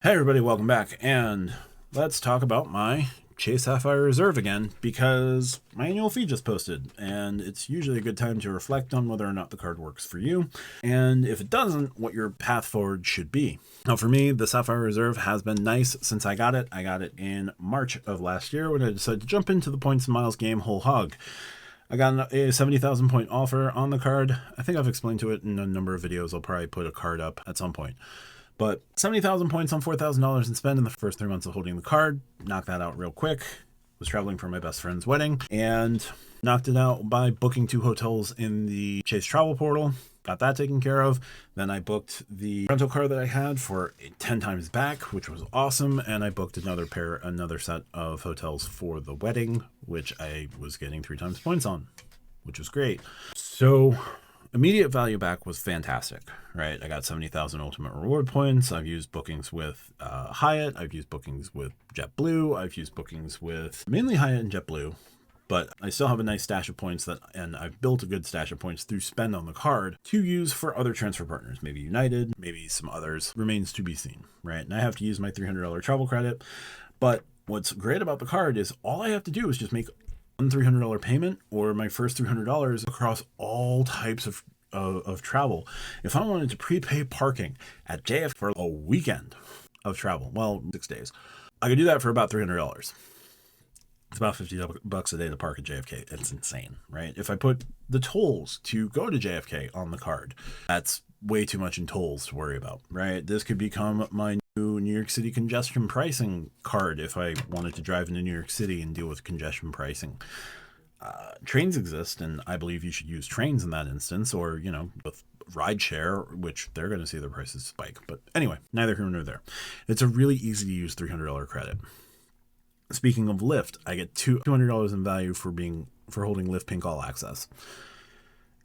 Hey everybody, welcome back, and let's talk about my Chase Sapphire Reserve again, because my annual fee just posted, and it's usually a good time to reflect on whether or not the card works for you, and if it doesn't, what your path forward should be. Now for me, the Sapphire Reserve has been nice since I got it. I got it in March of last year when I decided to jump into the points and miles game whole hog. I got a 70,000 point offer on the card. I think I've explained to it in a number of videos. I'll probably put a card up at some point. But 70,000 points on $4,000 in spend in the first 3 months of holding the card. Knocked that out real quick. Was traveling for my best friend's wedding and knocked it out by booking 2 hotels in the Chase travel portal. Got that taken care of. Then I booked the rental car that I had for 10 times back, which was awesome. And I booked another set of hotels for the wedding, which I was getting 3 times points on, which was great. So immediate value back was fantastic, right? I got 70,000 ultimate reward points. I've used bookings with Hyatt. I've used bookings with JetBlue. I've used bookings with mainly Hyatt and JetBlue, but I still have a nice stash of points and I've built a good stash of points through spend on the card to use for other transfer partners, maybe United, maybe some others, remains to be seen, right? And I have to use my $300 travel credit, but what's great about the card is all I have to do is just make $300 payment or my first $300 across all types of travel. If I wanted to prepay parking at JFK for a weekend of travel, well, 6 days, I could do that for about $300. It's about $50 a day to park at JFK. It's insane, right? If I put the tolls to go to JFK on the card, that's way too much in tolls to worry about, right? This could become my new New York City congestion pricing card if I wanted to drive into New York City and deal with congestion pricing. Trains exist, and I believe you should use trains in that instance, or, with rideshare, which they're going to see their prices spike. But anyway, neither here nor there. It's a really easy to use $300 credit. Speaking of Lyft, I get $200 in value for holding Lyft Pink All Access.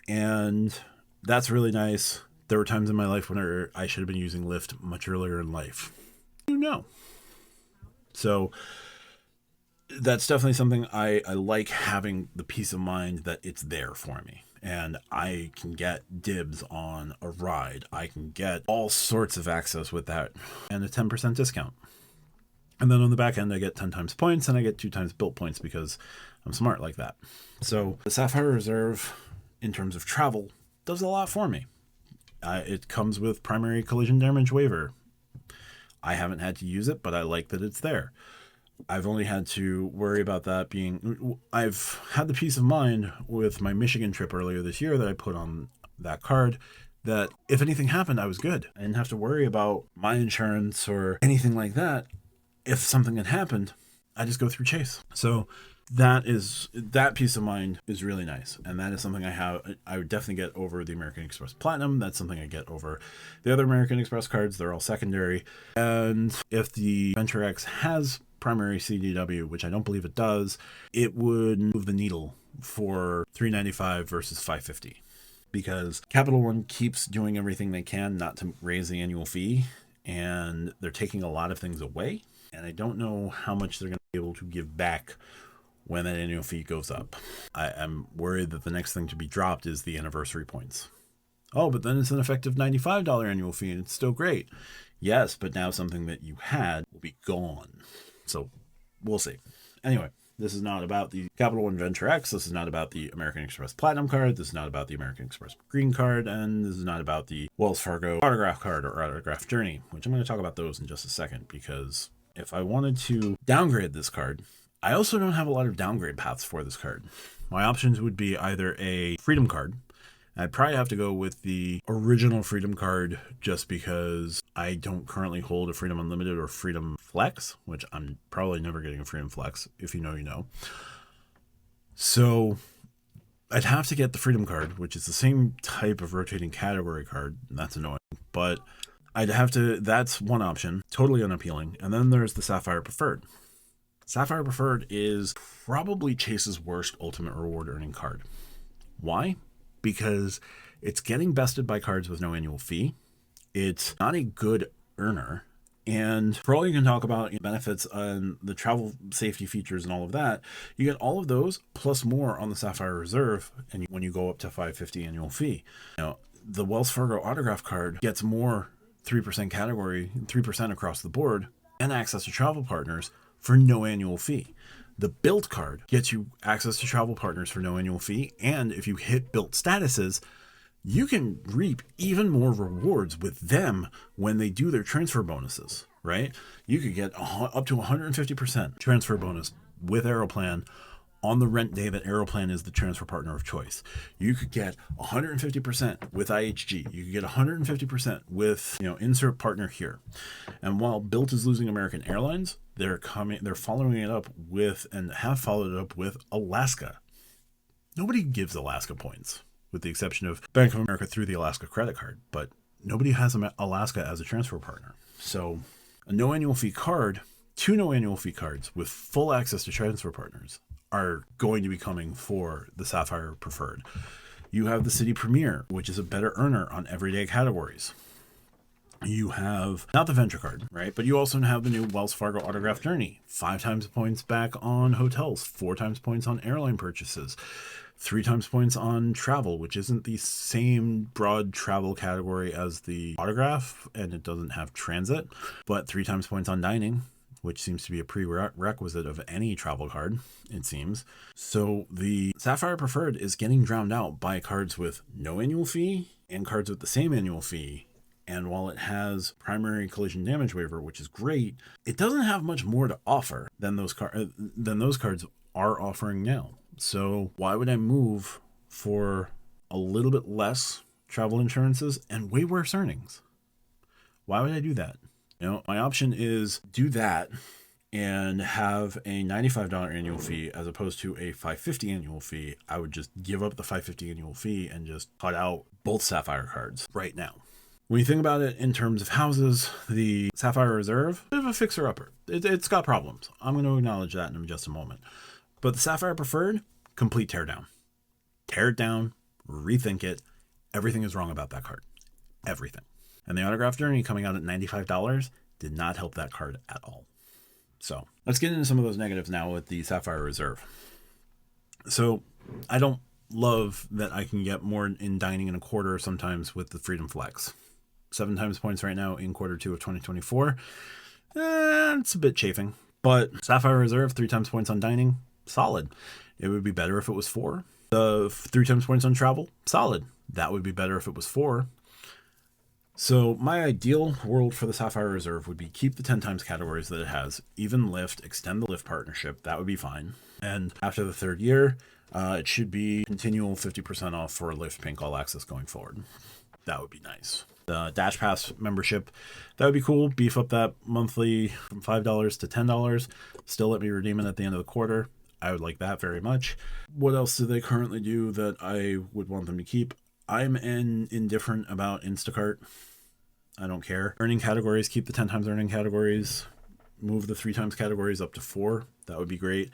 And that's really nice. There were times in my life when I should have been using Lyft much earlier in life. So that's definitely something I like, having the peace of mind that it's there for me. And I can get dibs on a ride. I can get all sorts of access with that and a 10% discount. And then on the back end, I get 10 times points and I get 2 times built points because I'm smart like that. So the Sapphire Reserve, in terms of travel, does a lot for me. It comes with primary collision damage waiver. I haven't had to use it, but I like that it's there. I've only had to worry about that I've had the peace of mind with my Michigan trip earlier this year that I put on that card, that if anything happened, I was good. I didn't have to worry about my insurance or anything like that. If something had happened, I just go through Chase. So that peace of mind is really nice. And that is something I would definitely get over the American Express Platinum. That's something I get over the other American Express cards. They're all secondary. And if the Venture X has primary CDW, which I don't believe it does, it would move the needle for $395 versus $550, because Capital One keeps doing everything they can not to raise the annual fee, and they're taking a lot of things away, and I don't know how much they're going to be able to give back when that annual fee goes up. I'm worried that the next thing to be dropped is the anniversary points. Oh, but then it's an effective $95 annual fee and it's still great. Yes, but now something that you had will be gone. So we'll see. Anyway, this is not about the Capital One Venture X. This is not about the American Express Platinum card. This is not about the American Express Green card. And this is not about the Wells Fargo Autograph card or Autograph Journey, which I'm going to talk about those in just a second, because if I wanted to downgrade this card, I also don't have a lot of downgrade paths for this card. My options would be either a Freedom card. I'd probably have to go with the original Freedom card, just because I don't currently hold a Freedom Unlimited or Freedom Flex, which I'm probably never getting a Freedom Flex. If you know, you know. So I'd have to get the Freedom card, which is the same type of rotating category card. That's annoying, but that's one option, totally unappealing. And then there's the Sapphire Preferred. Sapphire Preferred is probably Chase's worst ultimate reward earning card. Why? Because it's getting bested by cards with no annual fee. It's not a good earner. And for all you can talk about benefits and the travel safety features and all of that, you get all of those plus more on the Sapphire Reserve, and when you go up to $550 annual fee. The Wells Fargo autograph card gets more 3% category, 3% across the board, and access to travel partners for no annual fee. The built card gets you access to travel partners for no annual fee, and if you hit built statuses, you can reap even more rewards with them when they do their transfer bonuses, right? You could get up to 150% transfer bonus with Aeroplan on the rent day that Aeroplan is the transfer partner of choice. You could get 150% with IHG. You could get 150% with, insert partner here. And while Built is losing American Airlines, they're following it up with, and have followed it up with, Alaska. Nobody gives Alaska points, with the exception of Bank of America through the Alaska credit card, but nobody has Alaska as a transfer partner. So a no annual fee card, 2 no annual fee cards with full access to transfer partners are going to be coming for the Sapphire Preferred. You have the City Premier, which is a better earner on everyday categories. You have not the Venture card, right? But you also have the new Wells Fargo Autograph Journey, 5 times points back on hotels, 4 times points on airline purchases, 3 times points on travel, which isn't the same broad travel category as the Autograph, and it doesn't have transit, but 3 times points on dining, which seems to be a prerequisite of any travel card, it seems. So the Sapphire Preferred is getting drowned out by cards with no annual fee and cards with the same annual fee. And while it has primary collision damage waiver, which is great, it doesn't have much more to offer than those cards are offering now. So why would I move for a little bit less travel insurances and way worse earnings? Why would I do that? My option is do that and have a $95 annual fee as opposed to a $550 annual fee. I would just give up the $550 annual fee and just cut out both Sapphire cards right now. When you think about it in terms of houses, the Sapphire Reserve, a bit of a fixer-upper. It's got problems. I'm going to acknowledge that in just a moment. But the Sapphire Preferred, complete teardown. Tear it down, rethink it. Everything is wrong about that card. Everything. And the Autograph Journey coming out at $95 did not help that card at all. So let's get into some of those negatives now with the Sapphire Reserve. So I don't love that I can get more in dining in a quarter sometimes with the Freedom Flex. 7 times points right now in Q2 of 2024. It's a bit chafing, but Sapphire Reserve, 3 times points on dining, solid. It would be better if it was 4. The 3 times points on travel, solid. That would be better if it was 4. So my ideal world for the Sapphire Reserve would be keep the 10 times categories that it has, even Lyft, extend the Lyft partnership. That would be fine. And after the 3rd year, it should be continual 50% off for Lyft Pink All Access going forward. That would be nice. The Dash Pass membership, that would be cool. Beef up that monthly from $5 to $10. Still let me redeem it at the end of the quarter. I would like that very much. What else do they currently do that I would want them to keep? I'm indifferent about Instacart. I don't care. Earning categories, keep the 10 times earning categories. Move the 3 times categories up to 4. That would be great.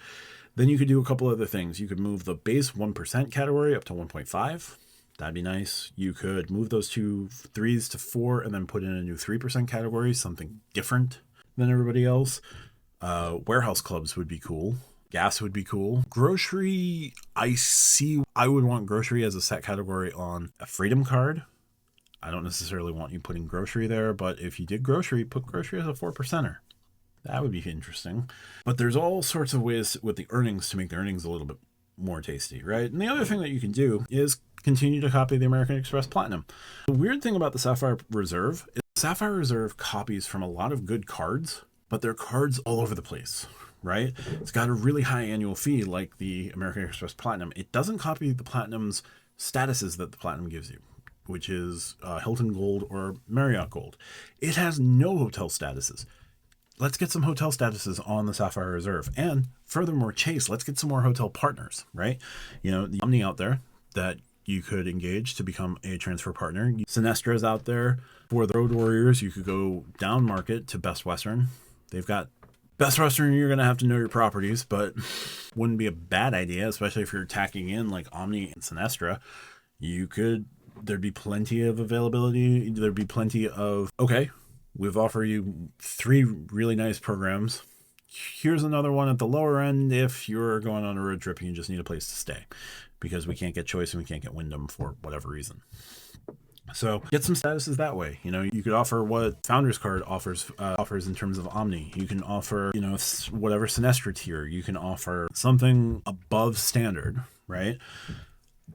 Then you could do a couple other things. You could move the base 1% category up to 1.5. That'd be nice. You could move those 2 3s to 4 and then put in a new 3% category, something different than everybody else. Warehouse clubs would be cool. Gas would be cool. Grocery, I would want grocery as a set category on a Freedom card. I don't necessarily want you putting grocery there, but if you did grocery, put grocery as a 4%er. That would be interesting. But there's all sorts of ways with the earnings to make the earnings a little bit more tasty, right? And the other thing that you can do is continue to copy the American Express Platinum. The weird thing about the Sapphire Reserve is Sapphire Reserve copies from a lot of good cards, but they're cards all over the place, right? It's got a really high annual fee like the American Express Platinum. It doesn't copy the Platinum's statuses that the Platinum gives you, which is Hilton Gold or Marriott Gold. It has no hotel statuses. Let's get some hotel statuses on the Sapphire Reserve. And furthermore, Chase, let's get some more hotel partners, right? The Omni out there that you could engage to become a transfer partner. Sinestra's out there. For the Road Warriors, you could go down market to Best Western. They've got Best Western, you're going to have to know your properties, but wouldn't be a bad idea, especially if you're tacking in like Omni and Sinestra. There'd be plenty of availability. There'd be plenty of, okay, we've offered you 3 really nice programs. Here's another one at the lower end if you're going on a road trip and you just need a place to stay because we can't get Choice and we can't get Wyndham for whatever reason. So get some statuses that way. You know, you could offer what Founders Card offers in terms of Omni. You can offer, you know, whatever Sinestra tier. You can offer something above standard, right?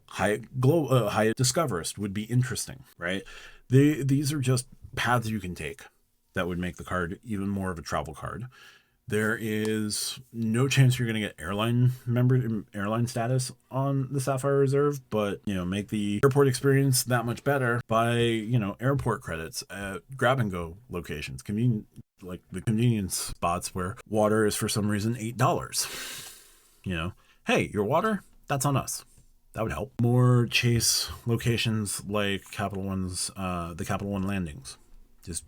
High Discoverist would be interesting, right? These are just paths you can take that would make the card even more of a travel card. There is no chance you're going to get airline status on the Sapphire Reserve, but, you know, make the airport experience that much better by, you know, airport credits at grab and go locations, like the convenience spots where water is for some reason $8. You know, hey, your water, that's on us. That would help. More Chase locations like Capital One's, the Capital One landings. Just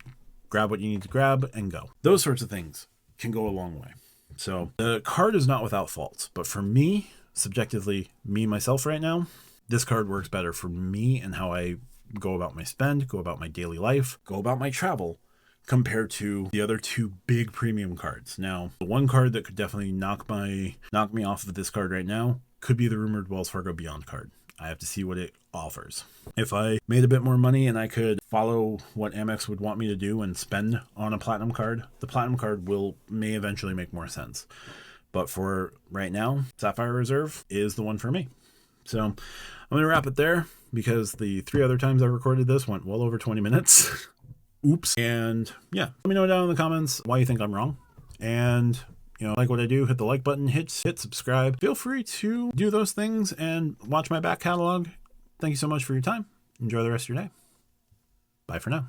grab what you need to grab and go. Those sorts of things can go a long way. So the card is not without faults, but for me, subjectively, myself right now, this card works better for me and how I go about my spend, go about my daily life, go about my travel, compared to the other two big premium cards. Now, the one card that could definitely knock me off of this card right now could be the rumored Wells Fargo Beyond card. I have to see what it offers. If I made a bit more money and I could follow what Amex would want me to do and spend on a platinum card, the platinum card may eventually make more sense. But for right now, Sapphire Reserve is the one for me. So I'm going to wrap it there because the 3 other times I recorded this went well over 20 minutes. Oops. And yeah, let me know down in the comments why you think I'm wrong. And, you know, like what I do, hit the like button, hit subscribe. Feel free to do those things and watch my back catalog. Thank you so much for your time. Enjoy the rest of your day. Bye for now.